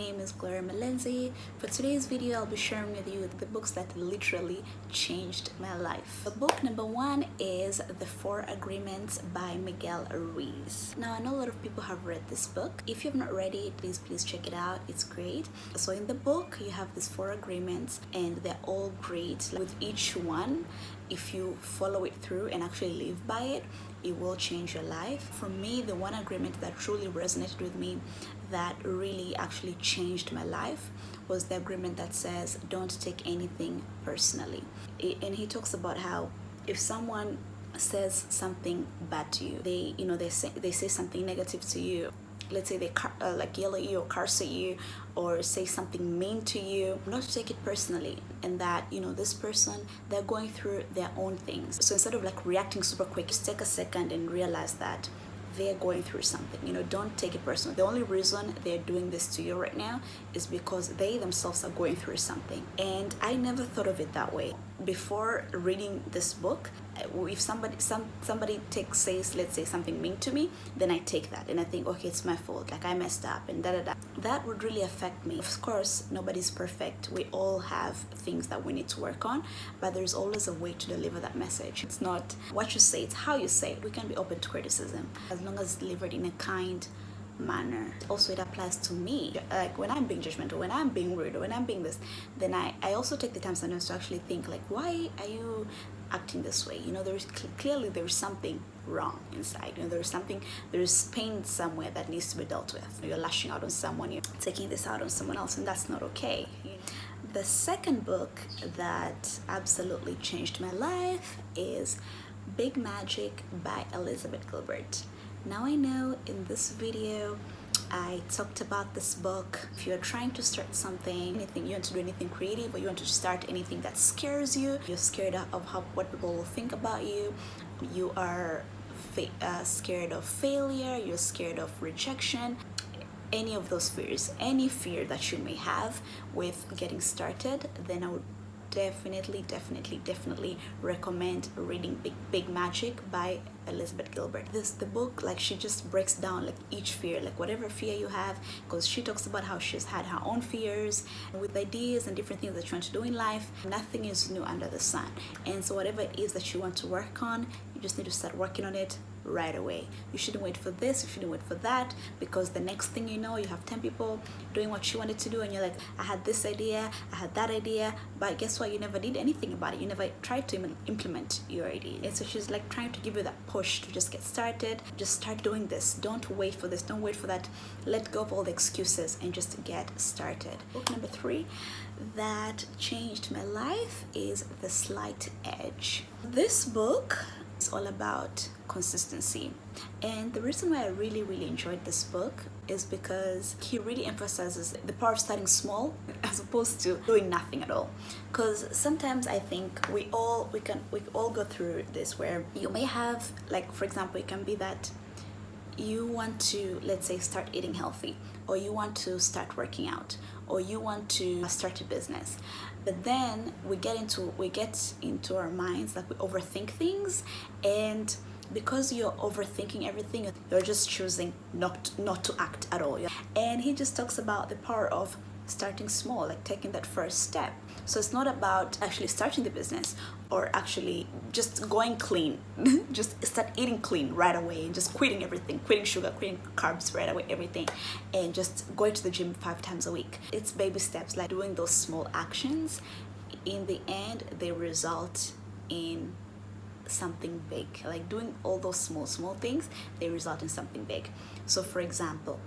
name is Gloria Malenzi. For today's video, I'll be sharing with you the books that literally changed my life. The book number one is The Four Agreements by Miguel Ruiz. Now, I know a lot of people have read this book. If you have not read it, please check it out. It's great. So in the book, you have these four agreements and they're all great. With each one, if you follow it through and actually live by it, it will change your life. For me, the one agreement that truly resonated with me, that really actually changed my life, was the agreement that says don't take anything personally. And he talks about how if someone says something bad to you, they say something negative to you, let's say they like yell at you or curse at you or say something mean to you, not to take it personally, and that this person, they're going through their own things. So instead of like reacting super quick, just take a second and realize that they're going through something. Don't take it personal. The only reason they're doing this to you right now is because they themselves are going through something. And I never thought of it that way before reading this book. If somebody says, let's say, something mean to me, then I take that and I think, okay, it's my fault, like I messed up and da. That would really affect me. Of course, nobody's perfect. We all have things that we need to work on, but there's always a way to deliver that message. It's not what you say, it's how you say it. We can be open to criticism as long as it's delivered in a kind manner. Also, it applies to me. Like when I'm being judgmental, when I'm being rude, or when I'm being this, then I also take the time sometimes to actually think, like, why are you acting this way? There's clearly there's something wrong inside. There's pain somewhere that needs to be dealt with. You're lashing out on someone, you're taking this out on someone else, and that's not okay. The second book that absolutely changed my life is Big Magic by Elizabeth Gilbert. Now, I know in this video I talked about this book. If you're trying to start something, anything, you want to do anything creative, or you want to start anything that scares you, you're scared of what people will think about you, you are scared of failure, you're scared of rejection, any of those fears, any fear that you may have with getting started, then I would definitely recommend reading Big Magic by Elizabeth Gilbert. The book, like, she just breaks down like each fear, like whatever fear you have, because she talks about how she's had her own fears with ideas and different things that you want to do in life. Nothing is new under the sun, and so whatever it is that you want to work on, you just need to start working on it right away. You shouldn't wait for this, you shouldn't wait for that, because the next thing you know, you have 10 people doing what you wanted to do, and you're like, I had this idea, I had that idea, but guess what? You never did anything about it. You never tried to implement your idea. And so she's like trying to give you that push to just get started, just start doing this. Don't wait for this, don't wait for that. Let go of all the excuses and just get started. Book number 3 that changed my life is The Slight Edge. This book is all about consistency, and the reason why I really enjoyed this book is because he really emphasizes the power of starting small as opposed to doing nothing at all. Because sometimes I think we all go through this, where you may have, like, for example, it can be that you want to, let's say, start eating healthy, or you want to start working out, or you want to start a business, but then we get into our minds, like we overthink things, and because you're overthinking everything, you're just choosing not to act at all. And he just talks about the power of starting small, like taking that first step. So it's not about actually starting the business or actually just going clean. Just start eating clean right away and just quitting everything, quitting sugar, quitting carbs right away, everything, and just going to the gym 5 times a week. It's baby steps, like doing those small actions. In the end, they result in something big. Like doing all those small things, they result in something big. So for example,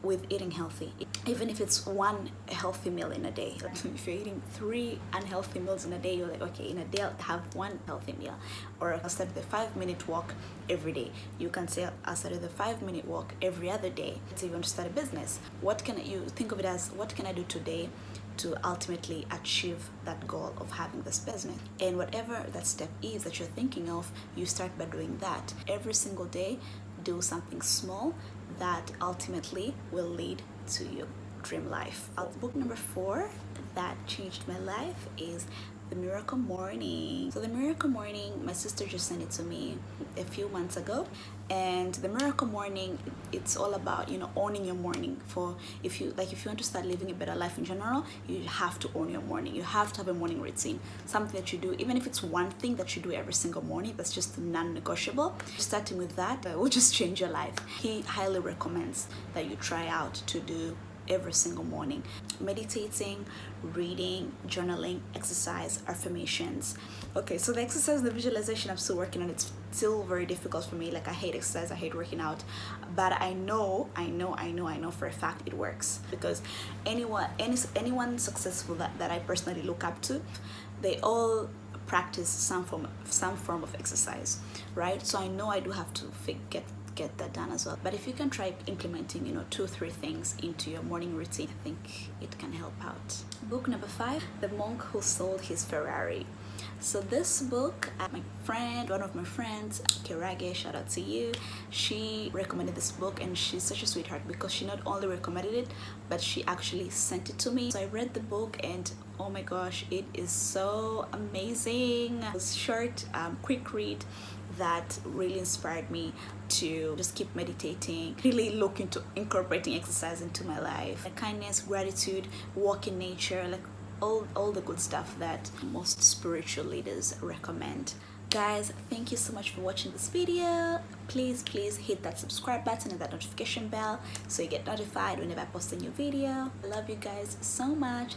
with eating healthy, even if it's one healthy meal in a day, if you're eating 3 unhealthy meals in a day, you're like, okay, in a day I'll have 1 healthy meal. Or I'll start the 5-minute walk every day. You can say, I'll start the 5-minute walk every other day. So you want to start a business, you think of it as, what can I do today to ultimately achieve that goal of having this business? And whatever that step is that you're thinking of, you start by doing that every single day. Do something small that ultimately will lead to your dream life. Book number 4 that changed my life is the Miracle Morning. So the Miracle Morning, my sister just sent it to me a few months ago, and the Miracle Morning, it's all about, you know, owning your morning. For if you want to start living a better life in general, you have to own your morning. You have to have a morning routine, something that you do, even if it's one thing that you do every single morning, that's just non-negotiable. Starting with that will just change your life. He highly recommends that you try out to do every single morning: meditating, reading, journaling, exercise, affirmations. Okay, so the exercise, the visualization, I'm still working on. It's still very difficult for me. Like, I hate exercise, I hate working out, but I know for a fact it works, because anyone successful that I personally look up to, they all practice some form of exercise, right? So I know I do have to get that done as well. But if you can try implementing, you know, 2-3 things into your morning routine, I think it can help out. Book number 5, The Monk Who Sold His Ferrari. So this book, one of my friends, Kirage, shout out to you, she recommended this book, and she's such a sweetheart, because she not only recommended it, but she actually sent it to me. So I read the book, and oh my gosh, it is so amazing. It was short, quick read that really inspired me to just keep meditating, really look into incorporating exercise into my life. Like kindness, gratitude, walk in nature, like all the good stuff that most spiritual leaders recommend. Guys, thank you so much for watching this video. Please hit that subscribe button and that notification bell so you get notified whenever I post a new video. I love you guys so much.